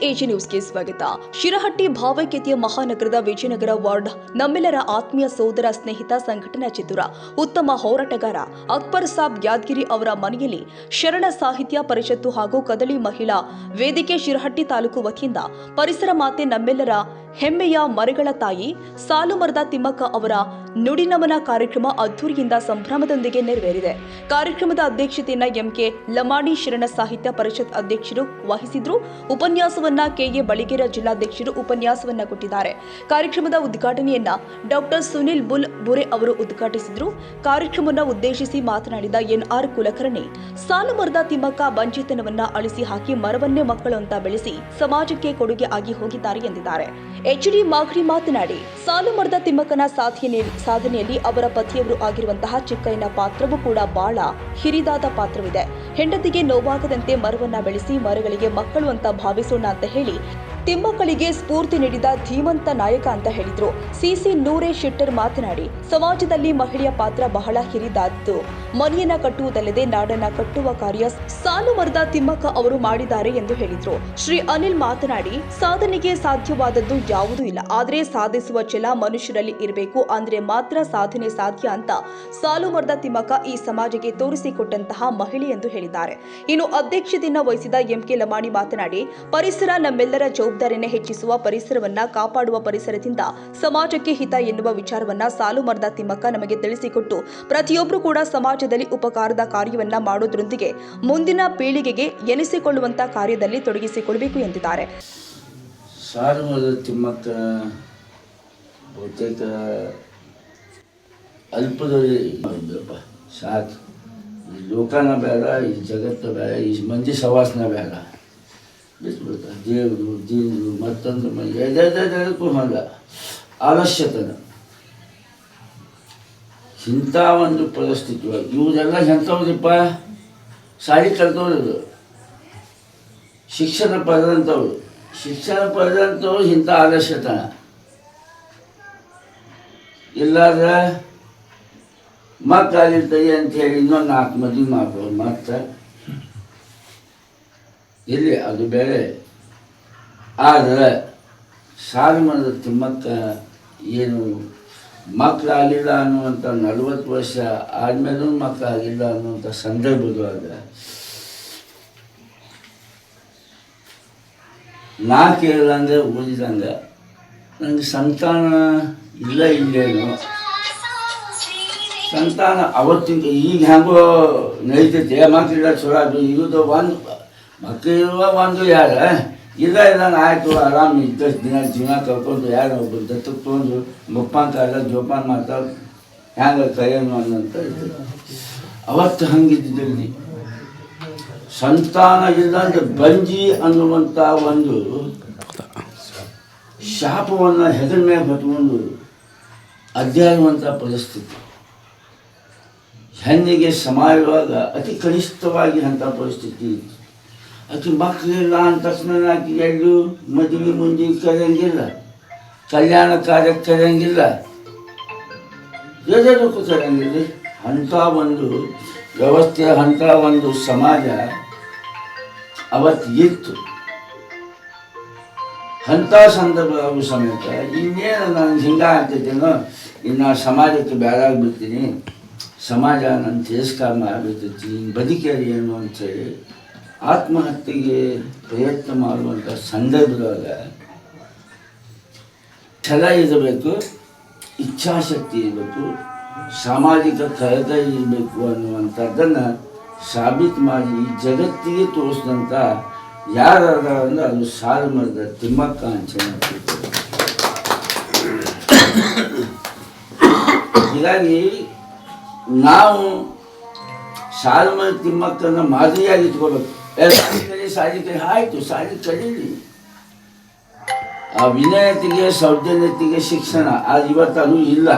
AG ನ್ಯೂಸ್ಗೆ ಸ್ವಾಗತ. Shirahatti ಭಾವೈಕ್ಯತೆಯ ಮಹಾನಗರದ Vijayanagara ward ನಮ್ಮೆಲ್ಲರ ಆತ್ಮೀಯ ಸೋದರ ಸ್ನೇಹಿತ ಸಂಘಟನಾ ಚತುರ ಉತ್ತಮ ಹೋರಾಟಗಾರ ಅಕ್ಬರ್ ಸಾಬ್ ಯಾದಗಿರಿ ಅವರ ಮನೆಯಲ್ಲಿ ಶರಣ ಸಾಹಿತ್ಯ ಪರಿಷತ್ತು ಹಾಗೂ ಕದಳಿ ಮಹಿಳಾ ವೇದಿಕೆ ಶಿರಹಟ್ಟಿ ತಾಲೂಕು ವತಿಯಿಂದ ಪರಿಸರ ಮಾತೆ ನಮ್ಮೆಲ್ಲರ ಹೆಮ್ಮೆಯ ಮರಗಳ ತಾಯಿ ಸಾಲುಮರದ ತಿಮ್ಮಕ್ಕ ಅವರ ನುಡಿನಮನ ಕಾರ್ಯಕ್ರಮ ಅದ್ದೂರಿಯಿಂದ ಸಂಭ್ರಮದೊಂದಿಗೆ ನೆರವೇರಿದೆ. ಕಾರ್ಯಕ್ರಮದ ಅಧ್ಯಕ್ಷತೆಯನ್ನು ಎಂಕೆ ಲಮಾಣಿ ಶರಣ ಸಾಹಿತ್ಯ ಪರಿಷತ್ ಅಧ್ಯಕ್ಷರು ವಹಿಸಿದ್ರು. ಉಪನ್ಯಾಸವನ್ನ ಕೆಎ ಬಳಿಗೇರ ಜಿಲ್ಲಾಧ್ಯಕ್ಷರು ಉಪನ್ಯಾಸವನ್ನ ಕೊಟ್ಟಿದ್ದಾರೆ. ಕಾರ್ಯಕ್ರಮದ ಉದ್ಘಾಟನೆಯನ್ನ ಡಾಕ್ಟರ್ ಸುನಿಲ್ ಬುರೆ ಅವರು ಉದ್ಘಾಟಿಸಿದ್ರು. ಕಾರ್ಯಕ್ರಮವನ್ನು ಉದ್ದೇಶಿಸಿ ಮಾತನಾಡಿದ ಎನ್ಆರ್ ಕುಲಕರ್ಣಿ, ಸಾಲುಮರದ ತಿಮ್ಮಕ್ಕ ಬಂಜೆತನವನ್ನ ಅಳಿಸಿ ಹಾಕಿ ಮರವನ್ನೇ ಮಕ್ಕಳು ಅಂತ ಬೆಳೆಸಿ ಸಮಾಜಕ್ಕೆ ಕೊಡುಗೆ ಆಗಿ ಹೋಗಿದ್ದಾರೆ ಎಂದಿದ್ದಾರೆ. ಎಚ್ಡಿ ಮಾಗಡಿ ಮಾತನಾಡಿ, ಸಾಲುಮರದ ತಿಮ್ಮಕ್ಕನ ಸಾಧನೆಯಲ್ಲಿ ಅವರ ಪತಿಯವರು ಆಗಿರುವಂತಹ ಚಿಕ್ಕಯ್ಯನ ಪಾತ್ರವೂ ಕೂಡ ಬಹಳ ಹಿರಿದಾದ ಪಾತ್ರವಿದೆ. ಹೆಂಡತಿಗೆ ನೋವಾಗದಂತೆ ಮರವನ್ನ ಬೆಳೆಸಿ ಮರಗಳಿಗೆ ಮಕ್ಕಳು ಅಂತ ಭಾವಿಸೋಣ ಅಂತ ಹೇಳಿ ತಿಮ್ಮಕ್ಕಳಿಗೆ ಸ್ಫೂರ್ತಿ ನೀಡಿದ ಧೀಮಂತ ನಾಯಕ ಅಂತ ಹೇಳಿದ್ರು. ಸಿಸಿ ನೂರೇ ಶೆಟ್ಟರ್ ಮಾತನಾಡಿ, ಸಮಾಜದಲ್ಲಿ ಮಹಿಳೆಯ ಪಾತ್ರ ಬಹಳ ಹಿರಿದಾದ್ದು. ಮನೆಯನ್ನ ಕಟ್ಟುವುದಲ್ಲದೆ ನಾಡನ್ನ ಕಟ್ಟುವ ಕಾರ್ಯ ಸಾಲುಮರದ ತಿಮ್ಮಕ್ಕ ಅವರು ಮಾಡಿದ್ದಾರೆ ಎಂದು ಹೇಳಿದ್ರು. ಶ್ರೀ ಅನಿಲ್ ಮಾತನಾಡಿ, ಸಾಧನೆಗೆ ಸಾಧ್ಯವಾದದ್ದು ಯಾವುದೂ ಇಲ್ಲ, ಆದರೆ ಸಾಧಿಸುವ ಛಲ ಮನುಷ್ಯರಲ್ಲಿ ಇರಬೇಕು, ಅಂದ್ರೆ ಮಾತ್ರ ಸಾಧನೆ ಸಾಧ್ಯ ಅಂತ ಸಾಲುಮರದ ತಿಮ್ಮಕ್ಕ ಈ ಸಮಾಜಕ್ಕೆ ತೋರಿಸಿಕೊಟ್ಟಂತಹ ಮಹಿಳೆ ಎಂದು ಹೇಳಿದ್ದಾರೆ. ಇನ್ನು ಅಧ್ಯಕ್ಷತೆಯನ್ನು ವಹಿಸಿದ ಎಂಕೆ ಲಮಾಣಿ ಮಾತನಾಡಿ, ಪರಿಸರ ನಮ್ಮೆಲ್ಲರ ಜವಾಬ್ದಾರಿಯನ್ನು ಹೆಚ್ಚಿಸುವ, ಪರಿಸರವನ್ನ ಕಾಪಾಡುವ, ಪರಿಸರದಿಂದ ಸಮಾಜಕ್ಕೆ ಹಿತ ಎನ್ನುವ ವಿಚಾರವನ್ನ ಸಾಲುಮರದ ತಿಮ್ಮಕ್ಕ ನಮಗೆ ತಿಳಿಸಿಕೊಟ್ಟು ಪ್ರತಿಯೊಬ್ಬರು ಕೂಡ ಸಮಾಜದಲ್ಲಿ ಉಪಕಾರದ ಕಾರ್ಯವನ್ನ ಮಾಡೋದ್ರೊಂದಿಗೆ ಮುಂದಿನ ಪೀಳಿಗೆಗೆ ಎನಿಸಿಕೊಳ್ಳುವಂತ ಕಾರ್ಯದಲ್ಲಿ ತೊಡಗಿಸಿಕೊಳ್ಳಬೇಕು ಎಂದಿದ್ದಾರೆ. ಸಾಲುಮರದ ತಿಮ್ಮಕ್ಕ ಬಹುತೇಕ ಅಲ್ಪದಲ್ಲಿ ಸಾಕು, ಈ ಲೋಕನ ಬೇಡ, ಈ ಜಗತ್ತು ಬೇಡ, ಈ ಮಂದಿ ಸವಾಸನ ಬೇಡ, ಬಿಟ್ಬಿಡ್ತ ದೇವರು ದೀನರು ಮತ್ತೊಂದು ಎದೆದಕ್ಕೂ ಹಂಗ ಆಲಸ್ಯತನ. ಇಂಥ ಒಂದು ಪರಿಸ್ಥಿತಿ ಇವರೆಲ್ಲ ಎಂಥವ್ರಿಪ್ಪ, ಸಾಲಿ ಕಲ್ತವ್ರು, ಶಿಕ್ಷಣ ಪಡೆದಂಥವ್ರು ಇಂಥ ಆಲಸ್ಯತನ. ಇಲ್ಲಾದ್ರೆ ಮಕ್ಕಳಿರ್ತದೆ ಅಂಥೇಳಿ ಇನ್ನೊಂದು 4 ಮದುವೆ ಮಾಡ್ಬೋದು. ಮತ್ತು ಇಲ್ಲಿ ಅದು ಬೇರೆ. ಆದರೆ ಸಾಲುಮರದ ತಿಮ್ಮಕ್ಕ ಏನು ಮಕ್ಕಳಾಗಿಲ್ಲ ಅನ್ನುವಂಥ 40 ವರ್ಷ ಆದಮೇಲೂ ಮಕ್ಕಳಾಗಿಲ್ಲ ಅನ್ನುವಂಥ ಸಂದರ್ಭದೊಳಗ ನಾ ಕೇಳಿದಂಗೆ ಓದಿದಂಗೆ ನನಗೆ ಸಂತಾನ ಇಲ್ಲೇನು ಸಂತಾನ ಅವತ್ತಿನ ಈಗ ಹೆಂಗೋ ನಡೀತೈತೆ, ಮಕ್ಕಳಿಲ್ಲ ಚಲೋ ಅದು ಇರೋದು ಒಂದು ಮಕ್ಕಳಿರುವ ಒಂದು ಯಾರ ಇಲ್ಲ ಆಯಿತು ಆರಾಮ ಇದ್ದಷ್ಟು ದಿನ ಜೀವನ ಕಳ್ಕೊಂಡು ಯಾರು ಒಬ್ಬರು ದತ್ತಕ್ಕೆ ತೊಗೊಂಡು ಮುಪ್ಪಾಂತ ಜೋಪಾನ ಮಾಡ್ತಾರೆ ಹ್ಯಾಂಗೆ ಕೈಯನ್ನು ಅನ್ನಂತ ಇರ್ತದೆ. ಅವತ್ತು ಹಂಗಿದ್ದಲ್ಲಿ ಸಂತಾನ ಇಲ್ಲಂದ್ರೆ ಬಂಜಿ ಅನ್ನುವಂಥ ಒಂದು ಶಾಪವನ್ನು ಹೆಗಲ ಮೇಲೆ ಹೊತ್ಕೊಂಡು ಅಧ್ಯಾಯುವಂಥ ಪರಿಸ್ಥಿತಿ. ಹೆಣ್ಣಿಗೆ ಸಮಾಜವಾಗ ಅತಿ ಕನಿಷ್ಠವಾಗಿ ಅಂಥ ಪರಿಸ್ಥಿತಿ ಇತ್ತು. ಆಕೆ ಮಕ್ಕಳಿಲ್ಲ ಅಂದ ತಕ್ಷಣ ಆಕೆ ಎಲ್ಲೂ ಮದುವೆ ಮುಂದೆ ಕರೆಯಂಗಿಲ್ಲ, ಕಲ್ಯಾಣ ಕಾರ್ಯಕ್ಕೆ ಕರೆಯಂಗಿಲ್ಲ, ಎಲ್ಲದಕ್ಕೂ ಕರೆಯಂಗಿಲ್ಲ. ಅಂಥ ಒಂದು ವ್ಯವಸ್ಥೆ, ಅಂಥ ಒಂದು ಸಮಾಜ ಅವತ್ತು ಇತ್ತು. ಅಂಥ ಸಂದರ್ಭ ಸಮೇತ ಇನ್ನೇನು ನಾನು ಹಿಂಗಾಗ್ತಿದ್ದೇನೋ, ಇನ್ನು ಸಮಾಜಕ್ಕೆ ಬೇಡಾಗ್ಬಿಡ್ತೀನಿ, ಸಮಾಜ ನನ್ನ ತಿರಸ್ಕಾರ ಮಾಡಿಬಿಡ್ತೈತಿ, ಬದುಕೇರಿ ಏನು ಅಂಥೇಳಿ ಆತ್ಮಹತ್ಯೆಗೆ ಪ್ರಯತ್ನ ಮಾಡುವಂಥ ಸಂದರ್ಭದೊಳಗ ಛಲ ಇರಬೇಕು, ಇಚ್ಛಾಶಕ್ತಿ ಇರಬೇಕು, ಸಾಮಾಜಿಕ ಕಳಕ ಇರಬೇಕು ಅನ್ನುವಂಥದ್ದನ್ನು ಸಾಬೀತು ಮಾಡಿ ಈ ಜಗತ್ತಿಗೆ ತೋರಿಸಿದಂಥ ಯಾರಾದ ಅಂದ್ರೆ ಅದು ಸಾಲುಮರದ ತಿಮ್ಮಕ್ಕ ಅಂತ ಹೇಳ್ತಿದ್ರು. ಹೀಗಾಗಿ ನಾವು ಸಾಲುಮರದ ತಿಮ್ಮಕ್ಕನ ಮಾದರಿಯಾಗಿ ಇಟ್ಕೋಬೇಕು. ಸಾಲಿ ಕಲಿ ಆಯಿತು, ಸಾಲಿ ಕಲೀಲಿ. ಆ ವಿನಯತೆಗೆ ಸೌಜನ್ಯತೆಗೆ ಶಿಕ್ಷಣ ಅದು ಇವತ್ತು ಅದು ಇಲ್ಲ.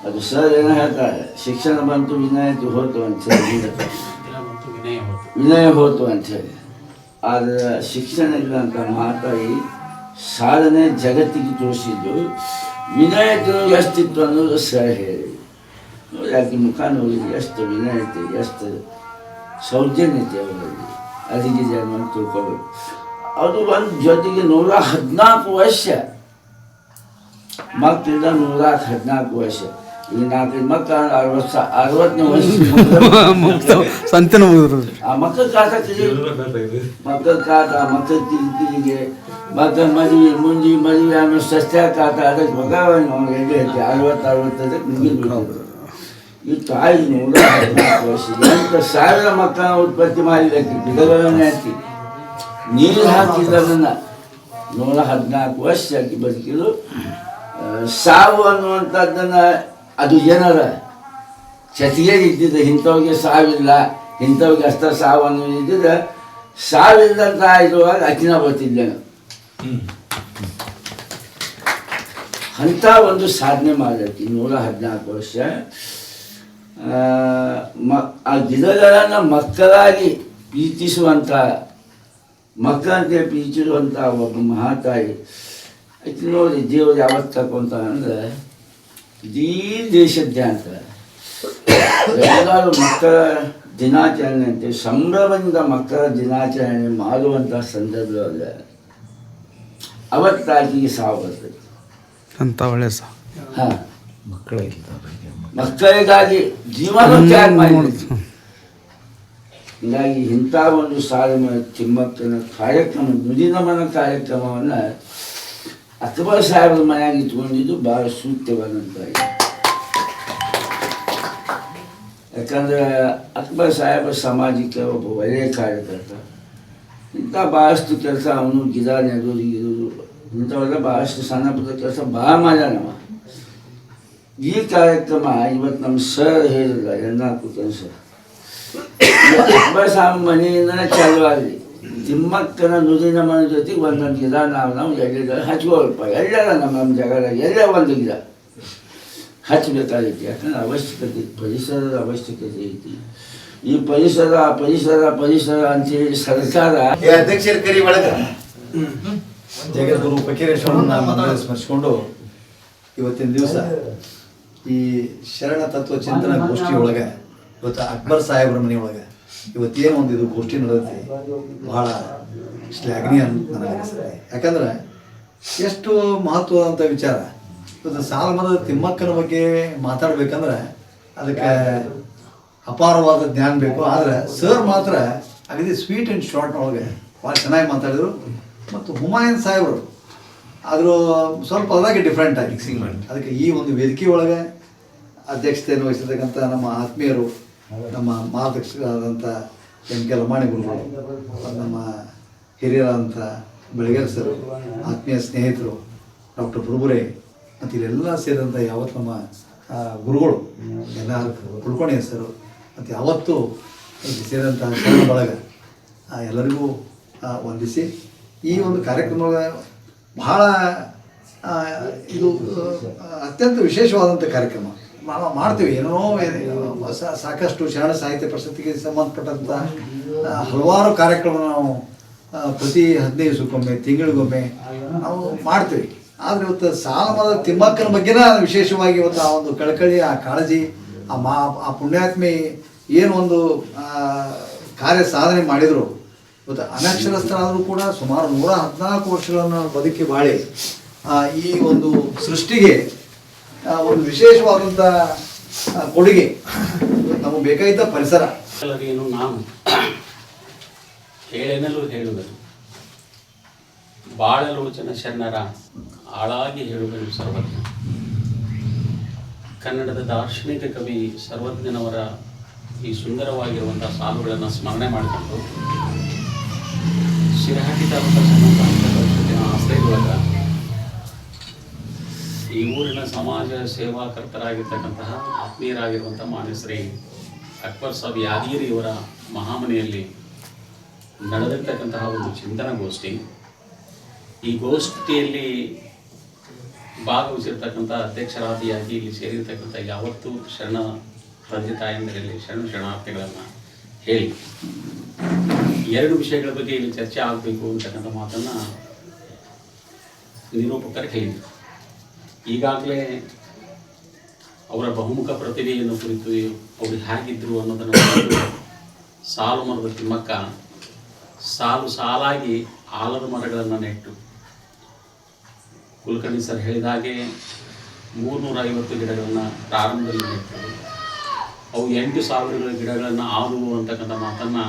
ಅದು ಸರ್ ಏನೋ ಹೇಳ್ತಾರೆ, ಶಿಕ್ಷಣ ಬಂತು ವಿನಯತೆ ಹೋತು ಅಂಥೇಳಿ, ವಿನಯ ಹೋತು ಅಂಥೇಳಿ. ಆದರೆ ಶಿಕ್ಷಣ ಇಲ್ಲ ಅಂತ ಮಾತಾಡಿ ಸಾಧನೆ ಜಗತ್ತಿಗೆ ತೋರಿಸಿದ್ದು, ವಿನಯತೆ ಎಷ್ಟಿತ್ತು ಅನ್ನೋದು ಸರ್ ಹೇಳಿ. ಯಾಕೆ ಮುಖ ನೋಡಿ ಎಷ್ಟು ವಿನಯತೆ, ಎಷ್ಟು ಸೌಜನ್ಯತೆ ಅವರಲ್ಲಿ ಅದಕ್ಕೆ ಜನ ತಿಳ್ಕೊಬೇಕು. ಅದು ಒಂದು ಜೊತೆಗೆ 114 ವರ್ಷ ಮಕ್ಕಳಿಂದ 114 ವರ್ಷ. ಈಗ 4 ಮಕ್ಕಳು 60ನೇ ವರ್ಷ ಸಂತೆನ ಆ ಮಕ್ಕಳ ಕಾಟ ಮಕ್ಕಳ ಕಾಟ ಮಕ್ಕಳ ಕಿರಿಕಿರಿಗೆ ಮಕ್ಕಳ ಮದುವೆ ಆಮೇಲೆ ಸಸ್ಯ ಕಾಟ ಅದಕ್ಕೆ ಮಗ ಹೆಂಗೆ ಐತಿ 60-65 ಮುಗಿದ್ಬಿಟ್ಟು ಈ ತಾಯಿ 114 ವರ್ಷ 8,000 ಮಕ್ಕಳನ್ನ ಉತ್ಪತ್ತಿ ಮಾಡಿದ್ದಕ್ಕೆ ಗಿಡಗಳನ್ನೇ ಹಾಕಿ ನೀರು ಹಾಕಿದ್ದನ್ನು 114 ವರ್ಷ ಹಾಕಿ ಬದುಕಿದ್ರು. ಸಾವು ಅನ್ನುವಂಥದ್ದನ್ನು ಅದು ಏನಾರ ಚತಿಗೆ ಇದ್ದಿದ್ದು ಇಂಥವ್ರಿಗೆ ಸಾವಿಲ್ಲ, ಇಂಥವ್ರಿಗೆ ಅಷ್ಟ ಸಾವು ಅನ್ನೋದು ಇದ್ದಿದ್ದು ಸಾವಿಲ್ಲದಂತ ಇರುವಾಗ ಅಕ್ಕಿನ ಬರ್ತಿದ್ದೇನೆ ಅಂಥ ಒಂದು ಸಾಧನೆ ಮಾಡಕ್ಕೆ 114 ವರ್ಷ. ಆ ಗಿಡಗಳನ್ನು ಮಕ್ಕಳಾಗಿ ಪ್ರೀತಿಸುವಂಥ ಮಕ್ಕಳಂತೆ ಪ್ರೀತಿಸುವಂಥ ಒಬ್ಬ ಮಹಾತಾಯಿ ಆಕೆ ನೋಡಿ ದೇವರು ಯಾವತ್ತು ತಗೊಂತ ಅಂದರೆ ಇಡೀ ದೇಶಾದ್ಯಂತ ಎಲ್ಲರೂ ಮಕ್ಕಳ ದಿನಾಚರಣೆ ಅಂತ ಸಂಭ್ರಮದಿಂದ ಮಕ್ಕಳ ದಿನಾಚರಣೆ ಮಾಡುವಂಥ ಸಂದರ್ಭದಲ್ಲಿ ಅವತ್ತಾಗಿಗೆ ಸಾವು ಬರ್ತದೆ ಅಂತ ಒಳ್ಳೆ ಹಾಂ ಮಕ್ಕಳಿಗಾಗಿ ಜೀವನ ತ್ಯಾಗ ಮಾಡಿದ್ರು. ಹೀಗಾಗಿ ಇಂಥ ಒಂದು ಸಾಧನೆ ತಿಮ್ಮಕ್ಕನ ಕಾರ್ಯಕ್ರಮ ನುಡಿನಮನ ಕಾರ್ಯಕ್ರಮವನ್ನು ಅಕ್ಬರ್ ಸಾಹೇಬ್ರ ಮನೆಯಾಗಿ ಇಟ್ಕೊಂಡಿದ್ದು ಭಾಳ ಸೂಕ್ತವಾದಂಥ. ಯಾಕಂದರೆ ಅಕ್ಬರ್ ಸಾಹೇಬ ಸಮಾಜಕ್ಕೆ ಒಬ್ಬ ಒಳ್ಳೆಯ ಕಾರ್ಯಕರ್ತ. ಇಂಥ ಭಾಳಷ್ಟು ಕೆಲಸ ಅವನು ಗಿಡ ನೆಡೋದು ಇಂಥವೆಲ್ಲ ಭಾಳಷ್ಟು ಸಣ್ಣ ಪುಟ್ಟ ಕೆಲಸ ಭಾಳ ಮಾಡ್ಯಾನವ. ಈ ಕಾರ್ಯಕ್ರಮ ಇವತ್ತು ನಮ್ಮ ಸರ್ ಹೇಳಿಲ್ಲ ಎಲ್ಲ ಕೂತನ್ ಸರ್ ಅಕ್ಬರ್ ಸಾಹೇಬ್ ಮನೆಯಿಂದನೇ ಚಾಲು ಆಗಲಿ. ತಿಮ್ಮಕ್ಕನ ನುಡಿನ ಮನೆ ಜೊತೆಗೆ ಒಂದೊಂದು ಗಿಡ ನಾವು ಎಲ್ಲಿ ಹಚ್ಕೊಳ್ಪ ಎಲ್ಲರ ನಮ್ಮ ಜಾಗದಾಗ ಎಲ್ಲ ಒಂದು ಗಿಡ ಹಚ್ಚಬೇಕಾಗೈತಿ. ಯಾಕಂದ್ರೆ ಅವಶ್ಯಕತೆ ಪರಿಸರದ ಅವಶ್ಯಕತೆ ಐತಿ. ಈ ಪರಿಸರ ಅಂತೇಳಿ ಸರ್ಕಾರ ಅಧ್ಯಕ್ಷರ ಕರಿ ಒಳಗ ಜಗದ್ಗುರು ಫಕೀರೇಶ್ವರನ ಸ್ಮರಿಸಿಕೊಂಡು ಇವತ್ತಿನ ದಿವಸ ಈ ಶರಣ ತತ್ವ ಚಿಂತನ ಗೋಷ್ಠಿ ಒಳಗೆ ಇವತ್ತು ಅಕ್ಬರ್ ಸಾಹೇಬ್ರ ಮನೆ ಒಳಗೆ ಇವತ್ತೇನು ಒಂದು ಇದು ಗೋಷ್ಠಿ ನಡೆದೈತಿ ಬಹಳ ಶ್ಲಾಘನೀಯ ನನಗೆ ಅನಿಸ್ತದೆ. ಯಾಕಂದ್ರೆ ಎಷ್ಟು ಮಹತ್ವದಂಥ ವಿಚಾರ. ಇವತ್ತು ಸಾಲಮರದ ತಿಮ್ಮಕ್ಕನ ಬಗ್ಗೆ ಮಾತಾಡ್ಬೇಕಂದ್ರೆ ಅದಕ್ಕೆ ಅಪಾರವಾದ ಜ್ಞಾನ ಬೇಕು. ಆದರೆ ಸರ್ ಮಾತ್ರ ಅಗದಿ ಸ್ವೀಟ್ ಆ್ಯಂಡ್ ಶಾರ್ಟ್ ಒಳಗೆ ಭಾಳ ಚೆನ್ನಾಗಿ ಮಾತಾಡಿದರು. ಮತ್ತು ಹುಮಾಯೂನ್ ಸಾಹೇಬರು ಆದರೂ ಸ್ವಲ್ಪ ಅದಾಗೆ ಡಿಫ್ರೆಂಟ್ ಆಗಿ ಮಿಕ್ಸಿಂಗ್ ಮಾಡಿ ಅದಕ್ಕೆ ಈ ಒಂದು ವೇದಿಕೆ ಒಳಗೆ ಅಧ್ಯಕ್ಷತೆಯನ್ನು ವಹಿಸಿರ್ತಕ್ಕಂಥ ನಮ್ಮ ಆತ್ಮೀಯರು, ನಮ್ಮ ಮಾರ್ಗದರ್ಶಕರಾದಂಥ ಕೆ ಲಮಾಣಿ ಗುರುಗಳು, ನಮ್ಮ ಹಿರಿಯರಾದಂಥ ಬೆಳಗೇರಿ ಸರ್, ಆತ್ಮೀಯ ಸ್ನೇಹಿತರು ಡಾಕ್ಟರ್ ಬುರುಬುರೆ ಮತ್ತು ಇಲ್ಲೆಲ್ಲ ಸೇರಿದಂಥ ಯಾವತ್ತು ನಮ್ಮ ಗುರುಗಳು ಎಲ್ಲ ಕುಳ್ಕೊಣೆ ಸರ್ ಮತ್ತು ಯಾವತ್ತೂ ಸೇರಿದಂಥ ಶರಣ ಬಳಗ ಎಲ್ಲರಿಗೂ ವಂದಿಸಿ ಈ ಒಂದು ಕಾರ್ಯಕ್ರಮ ಬಹಳ ಇದು ಅತ್ಯಂತ ವಿಶೇಷವಾದಂಥ ಕಾರ್ಯಕ್ರಮ ನಾವು ಮಾಡ್ತೀವಿ. ಏನೋ ಸಾಕಷ್ಟು ಶರಣ ಸಾಹಿತ್ಯ ಪರಿಷತ್ತಿಗೆ ಸಂಬಂಧಪಟ್ಟಂಥ ಹಲವಾರು ಕಾರ್ಯಕ್ರಮ ನಾವು ಪ್ರತಿ 15 ದಿವಸಕ್ಕೊಮ್ಮೆ ತಿಂಗಳಿಗೊಮ್ಮೆ ನಾವು ಮಾಡ್ತೀವಿ. ಆದರೆ ಇವತ್ತು ಸಾಲಮರದ ತಿಮ್ಮಕ್ಕನ ಬಗ್ಗೆನ ವಿಶೇಷವಾಗಿ ಇವತ್ತು ಆ ಒಂದು ಕಳಕಳಿ, ಆ ಕಾಳಜಿ, ಆ ಪುಣ್ಯಾತ್ಮಿ ಏನು ಒಂದು ಕಾರ್ಯ ಸಾಧನೆ ಮಾಡಿದರು. ಇವತ್ತು ಅನಕ್ಷರಸ್ಥರಾದರೂ ಕೂಡ ಸುಮಾರು 114 ವರ್ಷಗಳನ್ನು ಬದುಕಿ ಬಾಳಿ ಈ ಒಂದು ಸೃಷ್ಟಿಗೆ ಒಂದು ವಿಶೇಷವಾದಂಥ ಕೊಡುಗೆ ನಮಗೆ ಬೇಕಾಗಿದ್ದ ಪರಿಸರ. ಎಲ್ಲರಿಗೇನು ನಾನು ಹೇಳೆನಲು ಹೇಳುವೆನು, ಬಾಳಲೋಚನ ಶರಣರ ಆಳಾಗಿ ಹೇಳುವೆನು ಸರ್ವಜ್ಞ. ಕನ್ನಡದ ದಾರ್ಶನಿಕ ಕವಿ ಸರ್ವಜ್ಞನವರ ಈ ಸುಂದರವಾಗಿರುವಂಥ ಸಾಲುಗಳನ್ನು ಸ್ಮರಣೆ ಮಾಡಿಕೊಂಡು ಶಿರಹಟ್ಟಿ ತಾಲೂಕು ಪರಿಷತ್ತಿನ ಆಶ್ರಯದೊಳಗ ಈ ಊರಿನ ಸಮಾಜ ಸೇವಾಕರ್ತರಾಗಿರ್ತಕ್ಕಂತಹ ಆತ್ಮೀಯರಾಗಿರುವಂಥ ಮಾನ್ಯ ಶ್ರೀ ಅಕ್ಬರ್ ಸಾಬ್ ಯಾದಗಿರಿಯವರ ಮಹಾಮನೆಯಲ್ಲಿ ನಡೆದಿರ್ತಕ್ಕಂತಹ ಒಂದು ಚಿಂತನಾ ಗೋಷ್ಠಿ. ಈ ಗೋಷ್ಠಿಯಲ್ಲಿ ಭಾಗವಹಿಸಿರ್ತಕ್ಕಂಥ ಅಧ್ಯಕ್ಷರಾದಿಯಾಗಿ ಇಲ್ಲಿ ಸೇರಿರ್ತಕ್ಕಂಥ ಯಾವತ್ತೂ ಶರಣ ತಂದೆ ತಾಯಂದಿರಲ್ಲಿ ಶರಣಾರ್ಥಿಗಳನ್ನು ಹೇಳಿ 2 ವಿಷಯಗಳ ಬಗ್ಗೆ ಇಲ್ಲಿ ಚರ್ಚೆ ಆಗಬೇಕು ಅಂತಕ್ಕಂಥ ಮಾತನ್ನು ನಿರೂಪಕರು ಹೇಳಿದರು. ಈಗಾಗಲೇ ಅವರ ಬಹುಮುಖ ಪ್ರತಿಭೆಯನ್ನು ಕುರಿತು ಅವರು ಹೇಗಿದ್ದರು ಅನ್ನೋದನ್ನು ಸಾಲು ಮರದ ತಿಮ್ಮಕ್ಕ ಸಾಲು ಸಾಲಾಗಿ ಆಲದ ಮರಗಳನ್ನು ನೆಟ್ಟು, ಕುಲಕರ್ಣಿ ಸರ್ ಹೇಳಿದ ಹಾಗೆ 350 ಗಿಡಗಳನ್ನು ಪ್ರಾರಂಭದಲ್ಲಿ ನೆಟ್ಟು ಅವು 8,000 ಗಿಡಗಳನ್ನು ಆದವು ಅಂತಕ್ಕಂಥ ಮಾತನ್ನು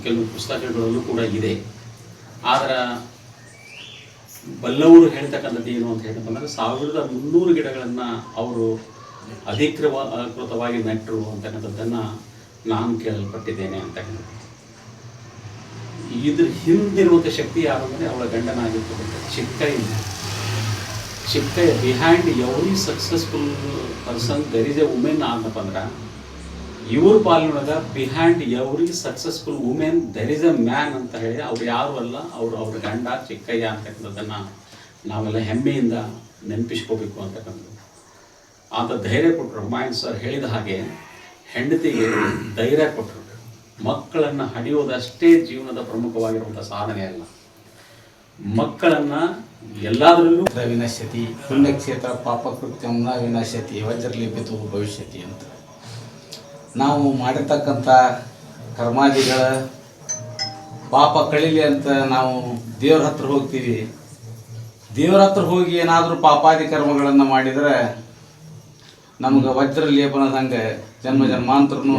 ಕೆಲವು ಪುಸ್ತಕಗಳಲ್ಲೂ ಕೂಡ ಇದೆ. ಆದರೆ ಬಲ್ಲವರು ಹೇಳ್ತಕ್ಕಂಥದ್ದು ಏನು ಅಂತ ಹೇಳ್ತಂದ್ರೆ 1,300 ಗಿಡಗಳನ್ನು ಅವರು ಅಧಿಕೃತವಾಗಿ ನೆಟ್ಟರು ಅಂತಕ್ಕಂಥದ್ದನ್ನು ನಾನು ಕೇಳಲ್ಪಟ್ಟಿದ್ದೇನೆ ಅಂತಕ್ಕಂಥದ್ದು. ಇದ್ರ ಹಿಂದಿರುವಂಥ ಶಕ್ತಿ ಯಾರು ಅಂದರೆ ಅವಳ ಗಂಡನಾಗಿರ್ತಕ್ಕಂಥ Chikkayya behind every successful person there is a women ಅಂತಪ್ಪ ಅಂದ್ರೆ ಇವ್ರ ಪಾಲಿನೊಳಗೆ behind every successful women there is a man ಅಂತ ಹೇಳಿ ಅವ್ರು ಯಾರು ಅಲ್ಲ, ಅವ್ರ ಗಂಡ ಚಿಕ್ಕಯ್ಯ ಅಂತಕ್ಕಂಥದ್ದನ್ನು ನಾವೆಲ್ಲ ಹೆಮ್ಮೆಯಿಂದ ನೆನಪಿಸ್ಕೋಬೇಕು ಅಂತಕ್ಕಂಥದ್ದು. ಅಂತ ಧೈರ್ಯ ಕೊಟ್ಟರು. ಹುಮಾಯೂನ್ ಸರ್ ಹೇಳಿದ ಹಾಗೆ ಹೆಂಡತಿಗೆ ಧೈರ್ಯ ಕೊಟ್ಟರು. ಮಕ್ಕಳನ್ನು ಹಡಿಯೋದಷ್ಟೇ ಜೀವನದ ಪ್ರಮುಖವಾಗಿರುವಂಥ ಸಾಧನೆ ಅಲ್ಲ, ಮಕ್ಕಳನ್ನು ಎಲ್ಲದರಲ್ಲೂ ವಿನಶ್ಯತಿ ಪುಣ್ಯಕ್ಷೇತ್ರ ಪಾಪಕೃತ್ಯಂ ನ ವಿನಶ್ಯತಿ ವಜ್ರಲಿಪಿತು ಭವಿಷ್ಯತಿ ಅಂತ ನಾವು ಮಾಡಿರ್ತಕ್ಕಂಥ ಕರ್ಮಾದಿಗಳ ಪಾಪ ಕಳೀಲಿ ಅಂತ ನಾವು ದೇವ್ರ ಹತ್ರ ಹೋಗ್ತೀವಿ. ದೇವ್ರ ಹತ್ರ ಹೋಗಿ ಏನಾದರೂ ಪಾಪಾದಿ ಕರ್ಮಗಳನ್ನು ಮಾಡಿದರೆ ನಮ್ಗೆ ವಜ್ರ ಲೇಪನದಂಗೆ ಜನ್ಮ ಜನ್ಮಾಂತರನು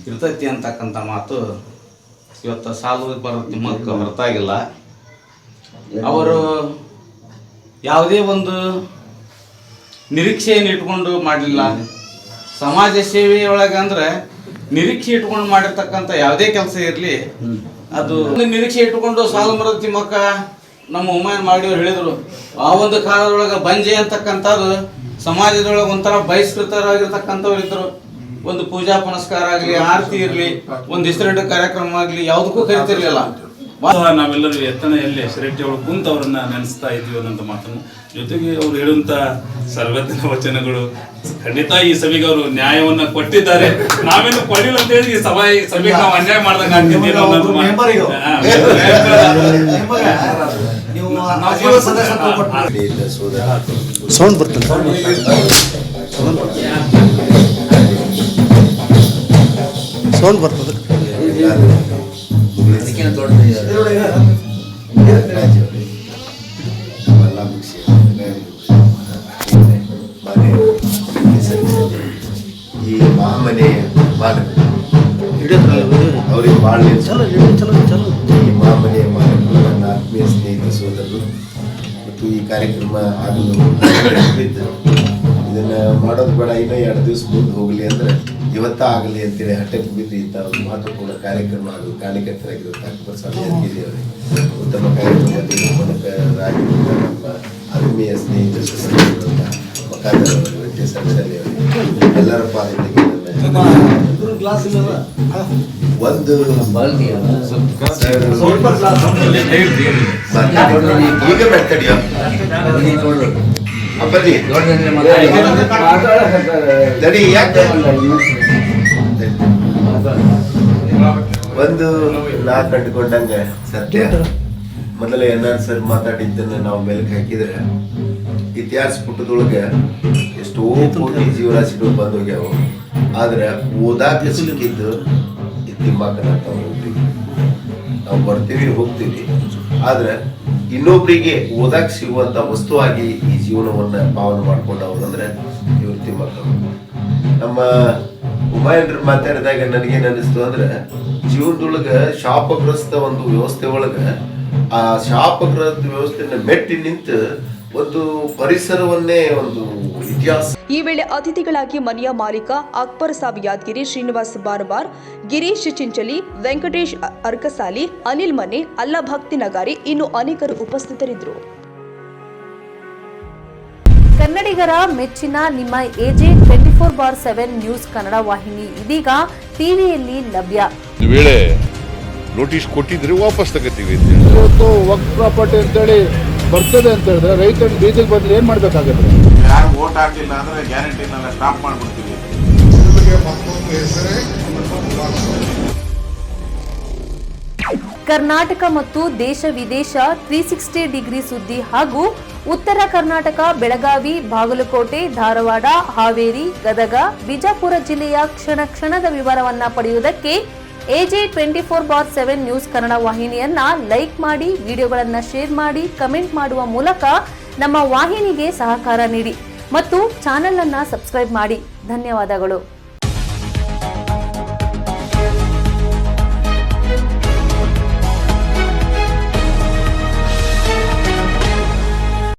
ಇರ್ತೈತಿ ಅಂತಕ್ಕಂಥ ಮಾತು ಇವತ್ತು ಸಾಲು ಬರುತ್ತೆ ಮಕ್ಕ ಹೊರತಾಗಿಲ್ಲ. ಅವರು ಯಾವುದೇ ಒಂದು ನಿರೀಕ್ಷೆಯನ್ನು ಇಟ್ಕೊಂಡು ಮಾಡಲಿಲ್ಲ. ಸಮಾಜ ಸೇವೆಯೊಳಗೆ ಅಂದ್ರೆ ನಿರೀಕ್ಷೆ ಇಟ್ಕೊಂಡು ಮಾಡಿರ್ತಕ್ಕಂಥ ಯಾವುದೇ ಕೆಲಸ ಇರಲಿ, ಅದು ನಿರೀಕ್ಷೆ ಇಟ್ಕೊಂಡು ಸಾಲು ಮರದ ತಿಮ್ಮಕ್ಕ ನಮ್ಮ ಹುಮಾಯೂನ್ ಮಾಡಿಯವ್ರು ಹೇಳಿದರು. ಆ ಒಂದು ಕಾಲದೊಳಗೆ ಬಂಜೆ ಅಂತಕ್ಕಂಥದ್ದು ಸಮಾಜದೊಳಗೆ ಒಂಥರ ಬಹಿಷ್ಕೃತರಾಗಿರ್ತಕ್ಕಂಥವ್ರು ಇದ್ರು. ಒಂದು ಪೂಜಾ ಪುನಸ್ಕಾರ ಆಗಲಿ, ಆರತಿ ಇರಲಿ, ಒಂದು ಹೆಸರಿಡ ಕಾರ್ಯಕ್ರಮ ಆಗಲಿ ಯಾವುದಕ್ಕೂ ಕರಿತಿರ್ಲಿಲ್ಲ. ನಾವೆಲ್ಲರೂ ಎತ್ತನೆಯಲ್ಲಿ ಶೆರಟ್ಟಿ ಅವರು ಕುಂತು ಅವರನ್ನ ನೆನೆಸ್ತಾ ಇದ್ದೀವಿ ಅನ್ನೋಂಥ ಮಾತನ್ನು, ಜೊತೆಗೆ ಅವರು ಹೇಳುವಂತ ಸರ್ವಜ್ಞನ ವಚನಗಳು ಖಂಡಿತ ಈ ಸಭೆಗೆ ಅವರು ನ್ಯಾಯವನ್ನ ಕೊಟ್ಟಿದ್ದಾರೆ. ನಾವೇನು ಕೊಡಲಿಲ್ಲ ಅಂತ ಹೇಳಿ ಈ ಸಭೆಗೆ ನಾವು ಅನ್ಯಾಯ ಮಾಡ್ದಂಗೆ ಆಗ್ತಿದ್ದೀವಿ ಅನ್ನೋದು ಸೌಂಡ್ ಬರ್ತದೆ. ಸೌಂಡ್ ಬರ್ತದೆ. ಈ ಮಹಾಮನೆ ಅವ್ರಿಗೆ ಭಾಳ ಈ ಮಹಾಮನೆಯ ಮಾಲಕರು ನನ್ನ ಆತ್ಮೀಯ ಸ್ನೇಹಿತ ಸೋದರರು ಮತ್ತು ಈ ಕಾರ್ಯಕ್ರಮ ಆಗಲು ಇದನ್ನ ಮಾಡೋದು ಬೇಡ, ಇನ್ನೂ 2 ದಿವಸ ಮುಂದೆ ಹೋಗಲಿ ಅಂದ್ರೆ ಇವತ್ತ ಆಗಲಿ ಅಂತೇಳಿ ಹಠಕ್ಕೆ ಬಿದ್ದು ಇಂಥ ಒಂದು ಮಹತ್ವಪೂರ್ಣ ಕಾರ್ಯಕ್ರಮ ಆಗಲು ಕಾರಣಕರ್ತರಾಗಿರುವಂಥ ಅಕ್ಬರ್ ಸಾಬ್ ಯಾದಗಿರಿ ಅವರೇ, ಉತ್ತಮ ಕಾರ್ಯಕ್ರಮರಾಗಿರುವಂಥ ನಮ್ಮ ಆತ್ಮೀಯ ಸ್ನೇಹಿತ ಸದಸ್ಯರಾಗಿರುವಂಥ ಮಕಾದರ್ ಅವರು, ವೆಂಕಟೇಶ್ ಅಕ್ಷರಿ ಅವರು, ಎಲ್ಲರ ಪಾಲಿಗೆ ಒಂದು ಈಗ ಮೆತ್ತಡಿಯೋ ಅಪ್ಪಾಜಿ ದಡಿ ಯಾಕೆ ಒಂದು ನಾ ಕಂಡುಕೊಂಡಂಗೆ ಸತ್ಯ. ಮೊದಲೇ NR ಸರ್ ಮಾತಾಡಿದ್ದನ್ನು ನಾವು ಮೆಲುಕು ಹಾಕಿದ್ರೆ ಇತಿಹಾಸ ಪುಟದೊಳಗೆ ಎಷ್ಟೋ ಕೋಟಿ ಜೀವರಾಶಿಗಳು ಬಂದು ಹೋಗ್ಯಾವ. ಆದ್ರೆ ಓದಾಕ ಸಿಕ್ಕಿದ್ದು ತಿಮ್ಮಾಕನಂತ ಹೋಗ್ತೀವಿ, ನಾವು ಬರ್ತೀವಿ ಹೋಗ್ತೀವಿ. ಆದ್ರೆ ಇನ್ನೊಬ್ರಿಗೆ ಓದಾಕ್ ಸಿಗುವಂತ ವಸ್ತುವಾಗಿ ಈ ಜೀವನವನ್ನ ಪಾವನೆ ಮಾಡ್ಕೊಂಡವ್ರು ಅಂದ್ರೆ ಇವ್ರು ತಿಮ್ಮಕ್ಕ. ನಮ್ಮ ಹುಮಾಯೂನ್ರು ಮಾತಾಡಿದಾಗ ನನಗೇನ್ ಅನಿಸ್ತು ಅಂದ್ರೆ ಜೀವನದೊಳಗ ಶಾಪಗ್ರಸ್ತ ಒಂದು ವ್ಯವಸ್ಥೆ ಒಳಗ ಆ ಶಾಪಗ್ರಸ್ತ ವ್ಯವಸ್ಥೆನ ಮೆಟ್ಟಿ ನಿಂತು ಒಂದು ಪರಿಸರವನ್ನೇ ಒಂದು ಇತಿಹಾಸ. ಈ ವೇಳೆ ಅತಿಥಿಗಳಾಗಿ ಮನೆಯ ಮಾಲೀಕ ಅಕ್ಬರ್ ಸಾಬ್ ಯಾದಗಿರಿ, ಶ್ರೀನಿವಾಸ್ ಬಾರ್ಬಾರ್, ಗಿರೀಶ್ ಚಿಂಚಲಿ, ವೆಂಕಟೇಶ್ ಅರ್ಕಸಾಲಿ, ಅನಿಲ್ ಮನೆ, ಅಲ್ಲಾ ಭಕ್ತಿ ನಗಾರಿ, ಇನ್ನು ಅನೇಕರು ಉಪಸ್ಥಿತರಿದ್ದರು. ಕನ್ನಡಿಗರ ಮೆಚ್ಚಿನ ನಿಮ್ಮ AJ 24/7 ನ್ಯೂಸ್ ಕನ್ನಡ ವಾಹಿನಿ ಇದೀಗ ಟಿವಿಯಲ್ಲಿ ಲಭ್ಯ. ವೇಳೆ ನೋಟಿಸ್ ಕೊಟ್ಟಿದ್ರೆ ವಾಪಸ್ ತಗೋತೀವಿ. ಇವತ್ತು ವಕ್ಫ್ ಪ್ರಾಪರ್ಟಿ ಅಂತೇಳಿ ಬರ್ತದೆ ಅಂತ ಹೇಳಿದ್ರೆ ರೈತರು ಬೀದಿಗೆ ಬಂದ್ರೆ ಏನ್ ಮಾಡ್ಬೇಕಾಗುತ್ತೆ? ಯಾರು ವೋಟ್ ಹಾಕಿಲ್ಲ ಅಂದ್ರೆ ಗ್ಯಾರಂಟಿನೆಲ್ಲ ಸ್ಟಾಪ್ ಮಾಡ್ಬಿಡ್ತೀವಿ. ಕರ್ನಾಟಕ ಮತ್ತು ದೇಶ ವಿದೇಶ 360 ಡಿಗ್ರಿ ಸುದ್ದಿ ಹಾಗೂ ಉತ್ತರ ಕರ್ನಾಟಕ, ಬೆಳಗಾವಿ, ಬಾಗಲಕೋಟೆ, ಧಾರವಾಡ, ಹಾವೇರಿ, ಗದಗ, ಬಿಜಾಪುರ ಜಿಲ್ಲೆಯ ಕ್ಷಣ ಕ್ಷಣದ ವಿವರವನ್ನ ಪಡೆಯುವುದಕ್ಕೆ AJ 24/7 ನ್ಯೂಸ್ ಕನ್ನಡ ವಾಹಿನಿಯನ್ನ ಲೈಕ್ ಮಾಡಿ, ವಿಡಿಯೋಗಳನ್ನು ಶೇರ್ ಮಾಡಿ, ಕಮೆಂಟ್ ಮಾಡುವ ಮೂಲಕ ನಮ್ಮ ವಾಹಿನಿಗೆ ಸಹಕಾರ ನೀಡಿ ಮತ್ತು ಚಾನೆಲ್ ಅನ್ನು ಸಬ್ಸ್ಕ್ರೈಬ್ ಮಾಡಿ. ಧನ್ಯವಾದಗಳು.